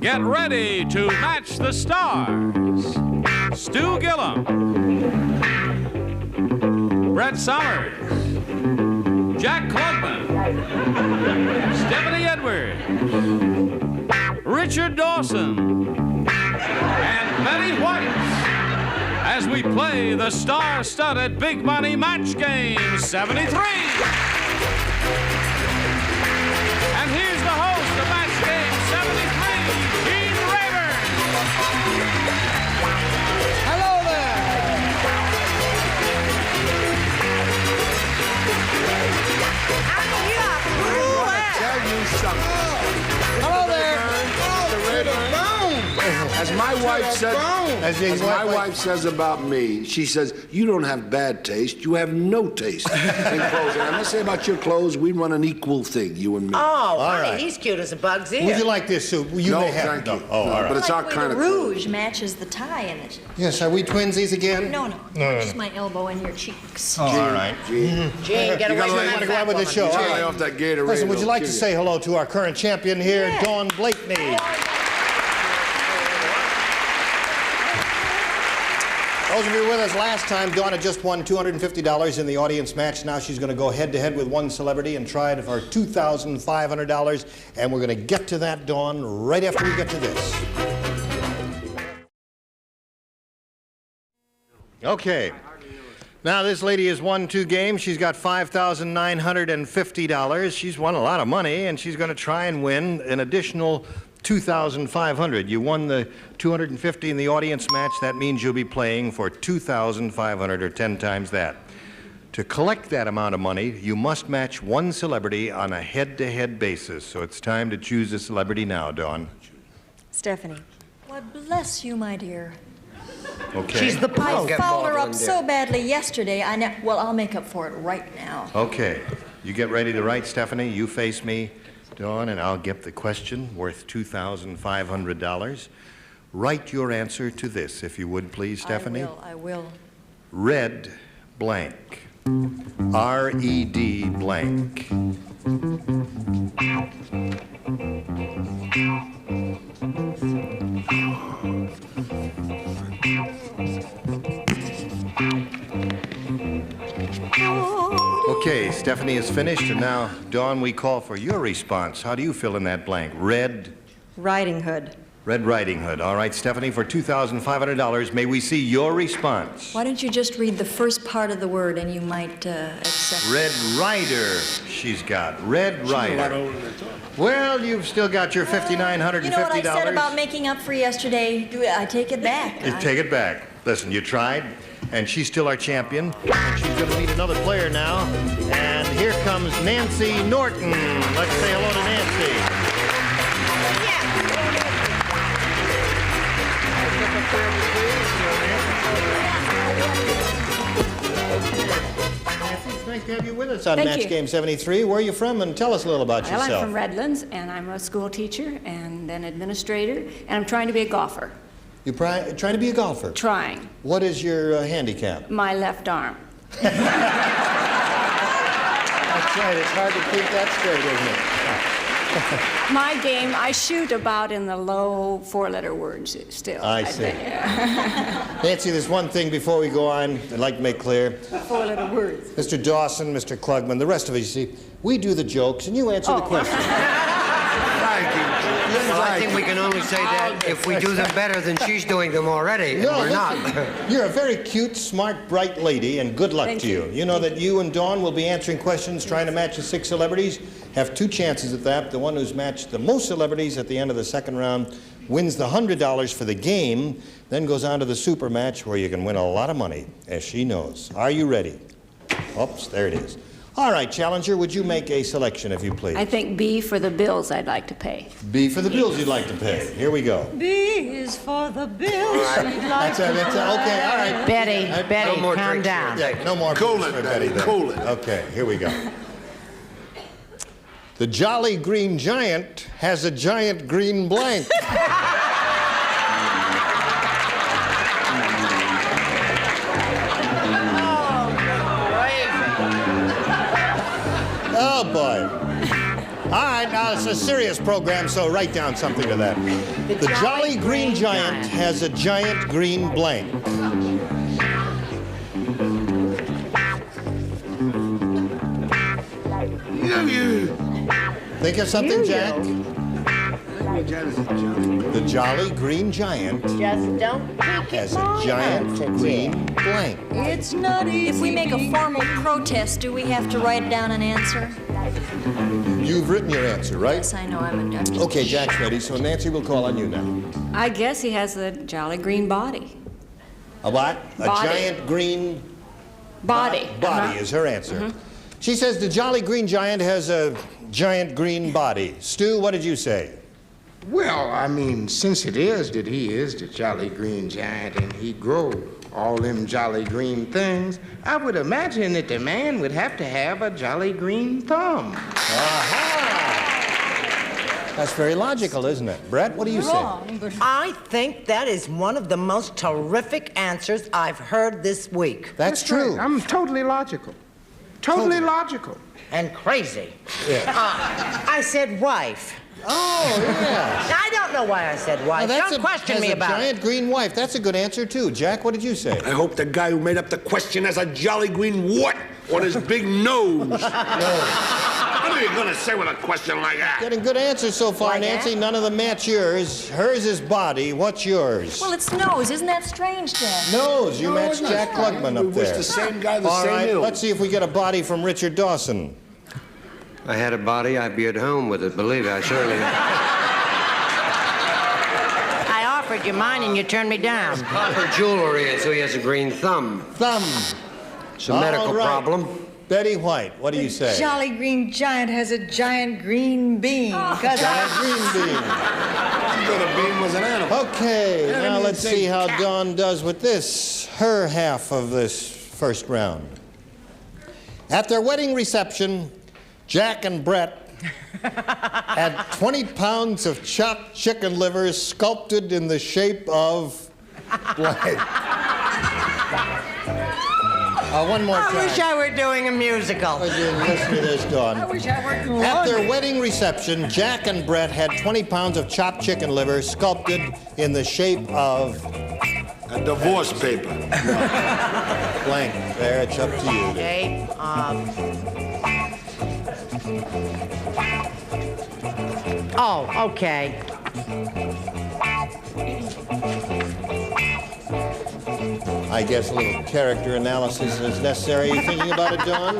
Get ready to match the stars. Stu Gilliam, Brett Summers, Jack Klugman, Stephanie Edwards, Richard Dawson, and Betty White as we play the star-studded Big Money Match Game 73. And here's the host of Match Game 73, Gene Rayburn. Hello there. Tell you something. Hello there. As my wife says about me, she says, you don't have bad taste, you have no taste in clothes. And I must say about your clothes, we run an equal thing, you and me. Oh, all honey, right. he's cute as a bug's ear. Would you like this soup? You No, may have thank you. Oh, No, all right. but it's our kind of the clothes. rouge matches the tie in it. Yes, are we twinsies again? No. No. Just my elbow in your cheeks. Oh, all right. Gene, Gene, get away from want that to go on fat with the woman. show. you All lay right. off that Gatorade. Listen, would you it'll like to kill say hello to our current champion here, Yeah. Dawn Blakeney? Those of you with us last time, Dawn had just won $250 in the audience match. Now she's going to go head-to-head with one celebrity and try it for $2,500. And we're going to get to that, Dawn, right after we get to this. Okay. Now, this lady has won 2 games. She's got $5,950. She's won a lot of money, and she's going to try and win an additional $2,500. You won the $250 in the audience match. That means you'll be playing for $2,500 or 10 times that. To collect that amount of money, you must match one celebrity on a head-to-head basis. So it's time to choose a celebrity now, Dawn. Stephanie. Why, bless you, my dear. Okay. She's the I punk. fouled her up so badly yesterday. Well, I'll make up for it right now. Okay. You get ready to write, Stephanie. You face me, Dawn, and I'll get the question worth $2,500. Write your answer to this, if you would, please, Stephanie. I will. Red blank. R-E-D blank. Okay, Stephanie is finished, and now, Dawn, we call for your response. How do you fill in that blank? Red? Riding Hood. Red Riding Hood. All right, Stephanie, for $2,500, may we see your response? Why don't you just read the first part of the word and you might accept Red Rider, she's got. Red Rider. Well, you've still got your $5,950. You know what I said about making up for yesterday? I take it back. You take it back. Listen, you tried, and she's still our champion. And she's going to meet another player now. And here comes Nancy Norton. Let's say hello to Nancy. It's nice to have you with us on Match Game 73. Where are you from? And tell us a little about yourself. Well, I'm from Redlands, and I'm a school teacher and an administrator, and I'm trying to be a golfer. You're trying to be a golfer? Trying. What is your handicap? My left arm. That's right. It's hard to keep that straight, isn't it? My game, I shoot about in the low 4-letter words still. I see. think. Nancy, there's one thing before we go on I'd like to make clear. 4-letter words. Mr. Dawson, Mr. Klugman, the rest of us, you see, we do the jokes and you answer the questions. Thank you. Well, I think we can only say that if we do them better than she's doing them already, and we're not. You're a very cute, smart, bright lady, and good luck to you. You know that you and Dawn will be answering questions, trying to match the 6 celebrities. Have 2 chances at that. The one who's matched the most celebrities at the end of the second round wins the $100 for the game, then goes on to the super match where you can win a lot of money, as she knows. Are you ready? Oops, there it is. All right, challenger, would you make a selection, if you please? I think B for the bills I'd like to pay. B for the bills you'd like to pay. Here we go. B is for the bills she'd like That's it. Okay, all right. Betty, Betty, more calm drinks down. Yeah, no more Cool booze it, for Betty, then. cool it. Okay, here we go. The Jolly Green Giant has a giant green blank. Oh, boy. All right, now, a serious program, so write down something to that. The Jolly Green Giant has a giant green blank. Think of something, Jack. The Jolly Green Giant Just don't peek has at a my giant answer, green Jim. blank. It's not easy. If we make a formal protest, do we have to write down an answer? You've written your answer, right? Yes, I know. I'm a Okay, Jack's ready, so Nancy will call on you now. I guess he has a jolly green body. A what? A Body. giant green Body. body is her answer. She says the Jolly Green Giant has a giant green body. Stu, what did you say? Well, I mean, since it is that he is the Jolly Green Giant and he grow all them jolly green things, I would imagine that the man would have to have a jolly green thumb. Aha! That's very logical, isn't it? Brett, what do you say? I think that is one of the most terrific answers I've heard this week. That's true. Right. I'm totally logical. Totally logical. And crazy. Yeah. I said wife. Oh, yeah. I don't know why I said wife. Don't question me about it. Giant green wife. That's a good answer, too. Jack, what did you say? I hope the guy who made up the question has a jolly green what on his big nose. What are you going to say with a question like that? Getting good answers so far, Like Nancy. that? None of them match yours. Hers is body. What's yours? Well, it's nose. Isn't that strange, Jack? Nose. You matched Jack Klugman up We wish there. the same guy the All same right, ill. let's see if we get a body from Richard Dawson. If I had a body, I'd be at home with it. Believe it, I certainly. I offered you mine and you turned me down. Copper jewelry, and so he has a green thumb. Thumb. It's a medical All right. problem. Betty White, what do you say? Jolly Green Giant has a giant green bean. Giant green bean. She thought a bean was an animal. Okay, Yeah, I now mean, let's say see how cat. Dawn does with this, her half of this first round. At their wedding reception, Jack and Brett had 20 pounds of chopped chicken liver sculpted in the shape of blank. One more time. I wish I were doing a musical. Listen to this, Dawn. I wish I worked in At their laundry. wedding reception, Jack and Brett had 20 pounds of chopped chicken liver sculpted in the shape of A divorce paper. blank. There, it's up to you. Okay, oh, okay. I guess a little character analysis is necessary. You thinking about it, Dawn?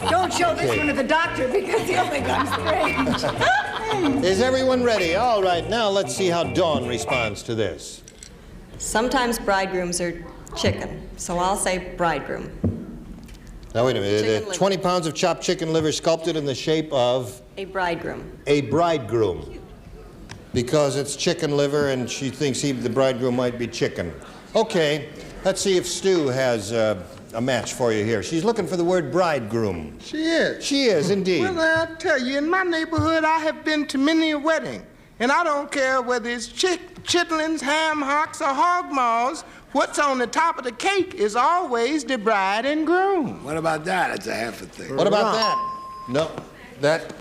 Don't show this Okay. one to the doctor because he'll think I'm strange. Is everyone ready? All right, now let's see how Dawn responds to this. Sometimes bridegrooms are chicken, so I'll say bridegroom. Now, wait a minute. Chicken liver. 20 pounds of chopped chicken liver sculpted in the shape of A bridegroom. a bridegroom. Because it's chicken liver and she thinks the bridegroom might be chicken. Okay, let's see if Stu has a match for you here. She's looking for the word bridegroom. She is. She is, indeed. Well, I'll tell you, in my neighborhood, I have been to many a wedding. And I don't care whether it's chitlins, ham hocks, or hog maws. What's on the top of the cake is always the bride and groom. What about that? It's a half a thing. What about that? No.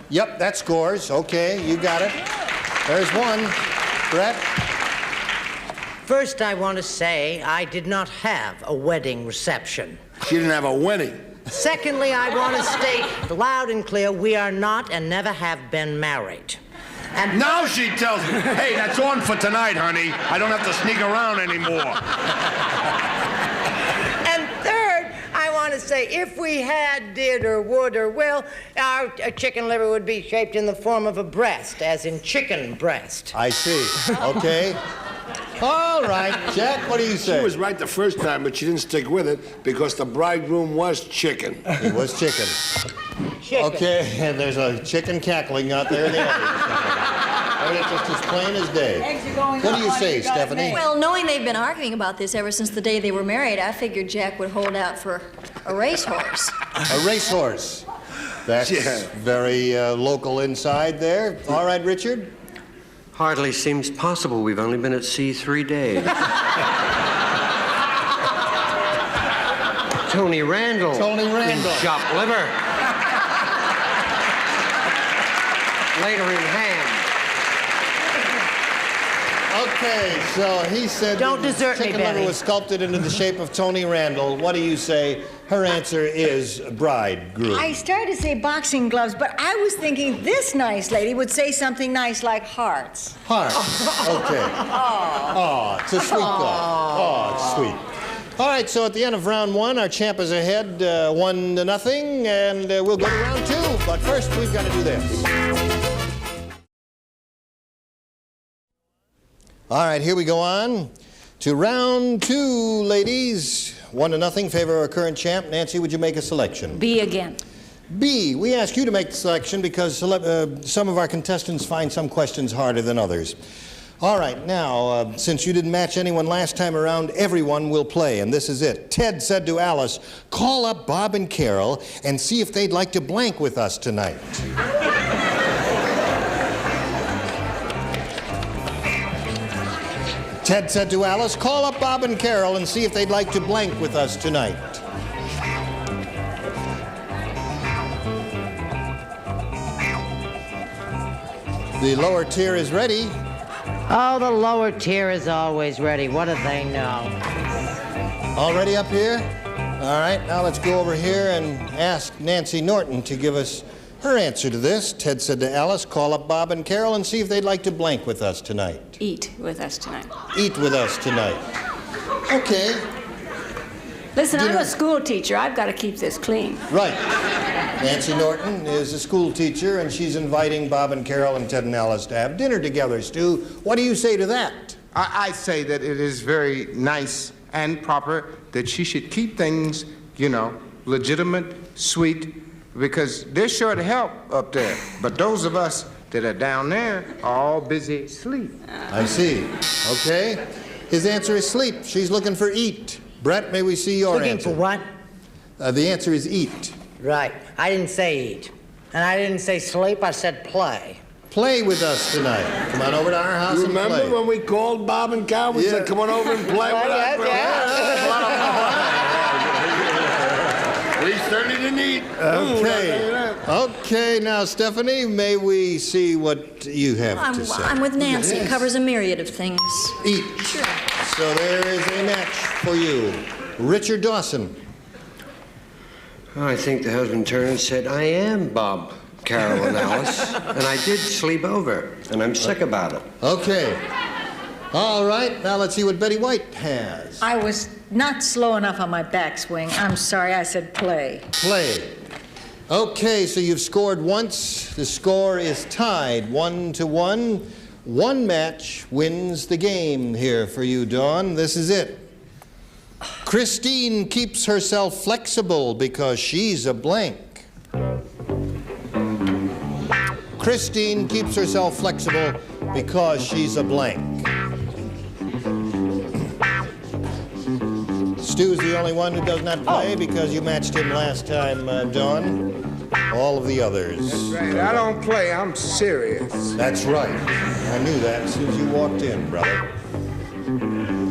Yep, that scores. Okay, you got it. There's one. Brett? First, I want to say I did not have a wedding reception. She didn't have a wedding. Secondly, I want to state loud and clear, we are not and never have been married. And Now she tells me, hey, that's on for tonight, honey. I don't have to sneak around anymore. And third, I want to say, if we had, did, or would, or will, our chicken liver would be shaped in the form of a breast, as in chicken breast. I see. Okay. All right. Jack, what do you say? She was right the first time, but she didn't stick with it because the bridegroom was chicken. It was chicken. Chicken. Okay, and there's a chicken cackling out there in the audience. It's just as plain as day. Eggs are going What do you up, say, you got it Stephanie? made. Well, knowing they've been arguing about this ever since the day they were married, I figured Jack would hold out for a racehorse. A racehorse. That's Yeah. very local inside there. All right, Richard? Hardly seems possible. We've only been at sea 3 days. Tony Randall. Tony Randall. In chopped liver. Later in ham. Okay, so he said Don't desert me, chicken liver Betty. was sculpted into the shape of Tony Randall. What do you say? Her answer is bridegroom. I started to say boxing gloves, but I was thinking this nice lady would say something nice like hearts. Heart. Okay. Oh, it's a sweet thought. Oh, it's sweet. All right, so at the end of round one, our champ is ahead 1-0, and we'll go to round two. But first, we've got to do this. All right, here we go on to round two, ladies. 1-0, favor our current champ. Nancy, would you make a selection? B again. B, we ask you to make the selection because some of our contestants find some questions harder than others. All right, now, since you didn't match anyone last time around, everyone will play, and this is it. Ted said to Alice, call up Bob and Carol and see if they'd like to blank with us tonight. Ted said to Alice, call up Bob and Carol and see if they'd like to blank with us tonight. The lower tier is ready. Oh, the lower tier is always ready. What do they know? All ready up here? All right, now let's go over here and ask Nancy Norton to give us her answer to this. Ted said to Alice, call up Bob and Carol and see if they'd like to blank with us tonight. Eat with us tonight. Eat with us tonight. Okay. Listen, I'm a school teacher. I've got to keep this clean. Right. Nancy Norton is a school teacher, and she's inviting Bob and Carol and Ted and Alice to have dinner together. Stu, what do you say to that? I say that it is very nice and proper that she should keep things, you know, legitimate, sweet, because they're sure to help up there. But those of us that are down there are all busy sleep. I see. Okay. His answer is sleep. She's looking for eat. Brett, may we see your Looking answer? for what? The answer is eat. Right. I didn't say eat. And I didn't say sleep. I said play. Play with us tonight. Come on over to our house You and play. remember when we called Bob and Carol? We said, come on over and play with us. We certainly didn't eat. Okay. Okay, now, Stephanie, may we see what you have to say? I'm with Nancy. It covers a myriad of things. Eat. Sure. So there is a match for you. Richard Dawson. Oh, I think the husband turned and said, I am Bob, Carol, and Alice, and I did sleep over, and I'm sick about it. Okay. All right, now let's see what Betty White has. I was not slow enough on my backswing. I'm sorry, I said play. Play. Okay, so you've scored once. The score is tied 1-1. One match wins the game here for you, Dawn. This is it. Christine keeps herself flexible because she's a blank. Christine keeps herself flexible because she's a blank. Stu's the only one who does not play because you matched him last time, Dawn. All of the others. That's right. I don't play. I'm serious. That's right. I knew that as soon as you walked in, brother.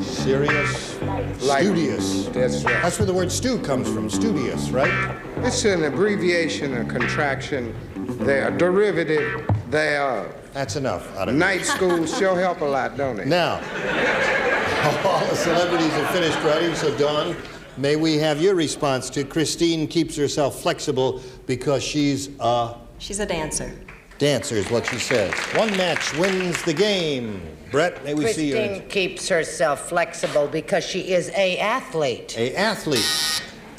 Serious, studious. That's right. That's where the word stew comes from, studious, right? It's an abbreviation, a contraction. They're a derivative thereof. That's enough out of it. Night schools sure help a lot, don't they? Now, all the celebrities have finished writing, so Dawn, may we have your response to Christine keeps herself flexible because she's a... She's a dancer. Dancer is what she says. One match wins the game. Brett, may we see your... Christine keeps herself flexible because she is a athlete. A athlete.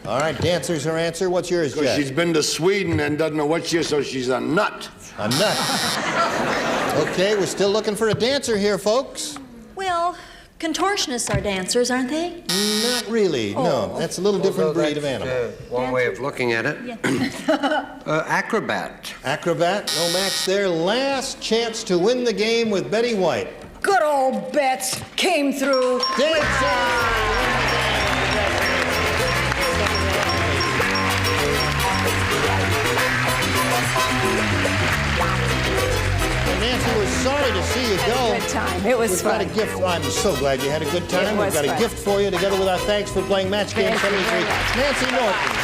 All right, dancer's her answer. What's yours, Jack? She's been to Sweden and doesn't know what she is, so she's a nut. A nut. Okay, we're still looking for a dancer here, folks. Well, contortionists are dancers, aren't they? Not really, no. That's a little different breed of animal. One way of looking at it. Acrobat. Acrobat, no match there. Last chance to win the game with Betty White. Good old Bets came through. Nancy, we're sorry to see you go. Good time. It was fun. We've got a gift. I'm so glad you had a good time. We've got a gift for you together with our thanks for playing Match Game 73. Nancy Norton.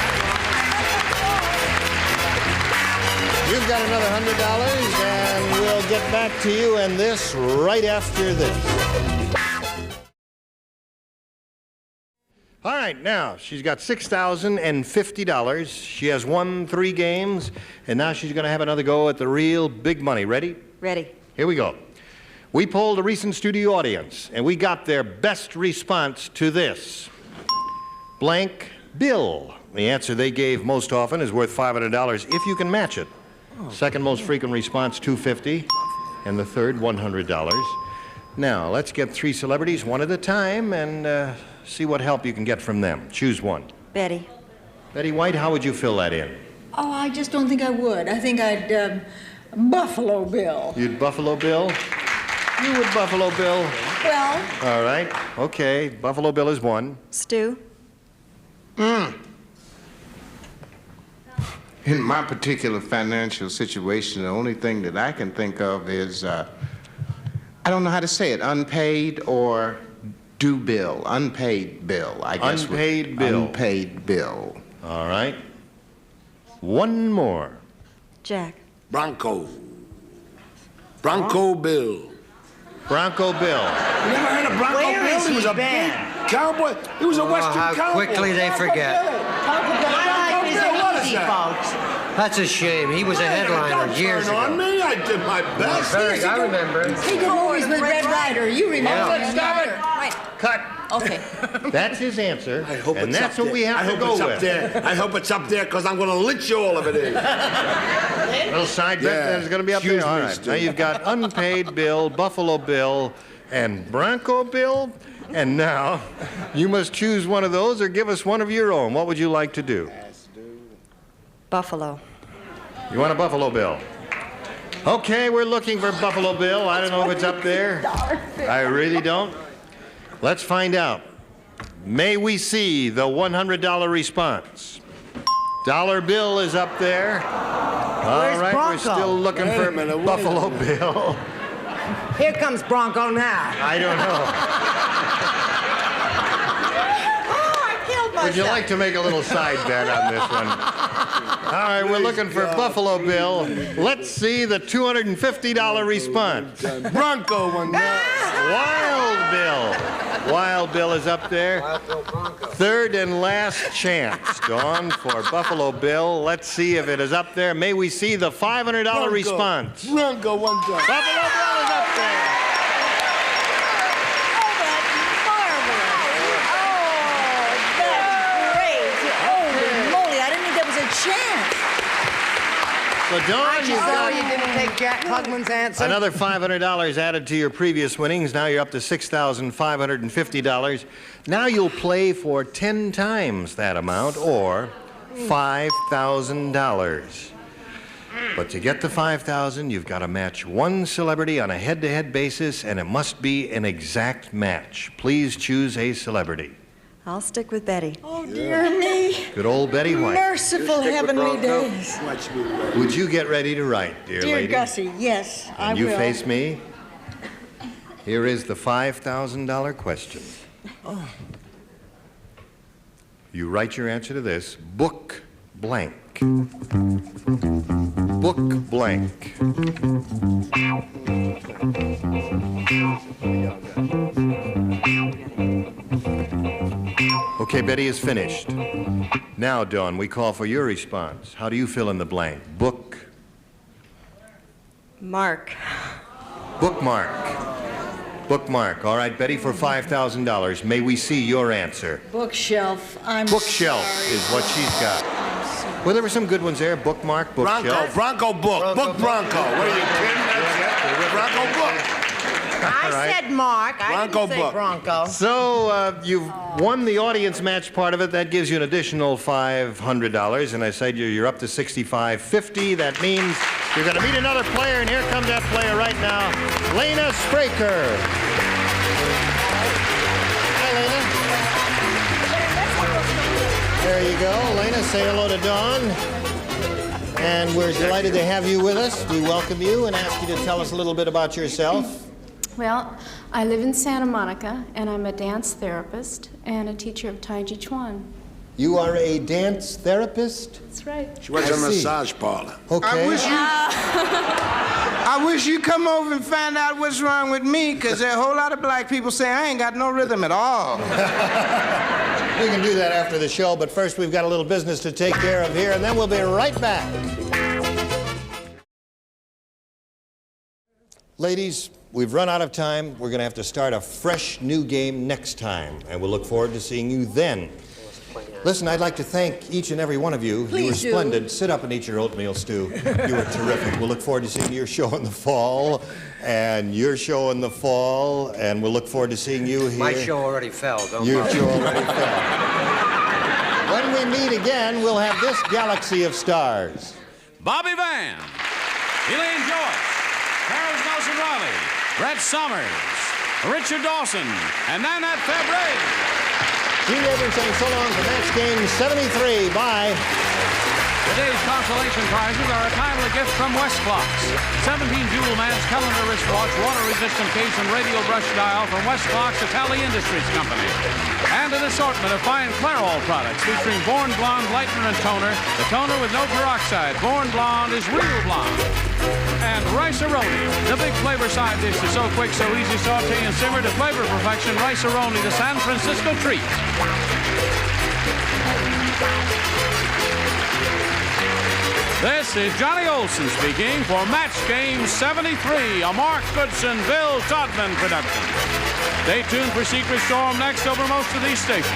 You've got another $100, and we'll get back to you and this right after this. All right, now, she's got $6,050. She has won 3 games, and now she's going to have another go at the real big money. Ready? Ready. Here we go. We polled a recent studio audience, and we got their best response to this. Blank bill. The answer they gave most often is worth $500 if you can match it. Second most frequent response, $250, and the third, $100. Now, let's get 3 celebrities one at a time and see what help you can get from them. Choose one. Betty. Betty White, how would you fill that in? Oh, I just don't think I would. I think I'd Buffalo Bill. You'd Buffalo Bill? You would Buffalo Bill? Well. All right. Okay. Buffalo Bill is one. Stu? In my particular financial situation, the only thing that I can think of is, I don't know how to say it, unpaid or due bill. Unpaid bill, I guess. Unpaid bill. Unpaid bill. All right. One more. Jack? Bronco. Bronco Bill. Bronco Bill. You never heard of Bronco Where Bill? is He was he a been? big cowboy. He was a Western how cowboy. quickly they forget. My life is What is easy, that? folks. That's a shame. He was a headliner Don't years turn on ago. me. I did my best. Very, I remember. He did movies with Red Ryder. You remember? Yeah. Stop it. Right. Cut. Okay. That's his answer. I hope and it's that's up what we there. have I to hope go it's with. up there. I hope it's up there because I'm going to lynch you all of it is. Little side bet Yeah. that is going to be up Excuse there. All me, right. Stu. Now you've got unpaid bill, Buffalo Bill, and Bronco Bill. And now you must choose one of those or give us one of your own. What would you like to do? Buffalo. You want a Buffalo Bill? Okay, we're looking for Buffalo Bill. I don't know if it's up there. I really don't. Let's find out. May we see the $100 response? Dollar bill is up there. All Where's right, Bronco? we're still looking Wait a for minute, wait a Buffalo Bill. Here comes Bronco now. I don't know. Oh, I killed myself. Would you like to make a little side bet on this one? All right, we're looking for Buffalo Bill. Let's see the $250 response. Bronco one now. Wild Bill. Wild Bill is up there. Third and last chance, Dawn, for Buffalo Bill. Let's see if it is up there. May we see the $500 response? Bronco one time. Buffalo Bill is up there. So, Dawn, you've Oh, got you didn't take Jack Klugman's answer? another $500 added to your previous winnings. Now you're up to $6,550. Now you'll play for 10 times that amount, or $5,000. But to get to $5,000, you've got to match one celebrity on a head-to-head basis, and it must be an exact match. Please choose a celebrity. I'll stick with Betty. Oh, dear me. Good old Betty White. Merciful heavenly days. Watch me, Ray. Would you get ready to write, dear Dear lady? Gussie, yes, I And will. you face me. Here is the $5,000 question. You write your answer to this. Book blank. Book blank. Okay, Betty is finished. Now, Dawn, we call for your response. How do you fill in the blank? Book. Mark. Bookmark. Bookmark. All right, Betty, for $5,000. May we see your answer? Bookshelf. I'm Bookshelf sorry. is what she's got. Well, there were some good ones there. Bookmark, bookshelf. Bronco book. Book Bronco. What are you kidding? That's it. Bronco book. I said Mark. I Bronco didn't say book. Bronco. So you've won the audience match part of it. That gives you an additional $500. And I said you're up to $6,550. That means you're going to meet another player. And here comes that player right now, Lena Spraker. Hi, Lena. There you go. Lena, say hello to Dawn. And we're delighted to have you with us. We welcome you and ask you to tell us a little bit about yourself. Well, I live in Santa Monica, and I'm a dance therapist and a teacher of Tai Chi Chuan. You are a dance therapist? That's right. She works in a massage parlor. Okay. I wish you'd come over and find out what's wrong with me, because there are a whole lot of black people saying I ain't got no rhythm at all. We can do that after the show, but first we've got a little business to take care of here, and then we'll be right back. Ladies, we've run out of time. We're going to have to start a fresh new game next time, and we'll look forward to seeing you then. Listen, I'd like to thank each and every one of you. Please you were do. splendid. Sit up and eat your oatmeal stew. You were terrific. We'll look forward to seeing your show in the fall, and your show in the fall, and we'll look forward to seeing you here. My show already fell, don't Your bother. show already fell. When we meet again, we'll have this galaxy of stars. Bobby Van, Elaine Joyce, Carol Nelson Raleigh, Brett Summers, Richard Dawson, and Nanette Fabre. Gene Rayburn saying so long for Match Game 73. Bye. Today's consolation prizes are a timely gift from Westclox. 17 Jewel Man's calendar wristwatch, water-resistant case, and radial brush dial from Westclox Italian Industries Company. And an assortment of fine Clairol products featuring Born Blonde Lightener and Toner, the toner with no peroxide. Born Blonde is real blonde. And Rice-A-Roni, the big flavor side dish is so quick, so easy, saute and simmer to flavor perfection. Rice-A-Roni, the San Francisco treat. This is Johnny Olson speaking for Match Game 73, a Mark Goodson, Bill Todman production. Stay tuned for Secret Storm next over most of these stations.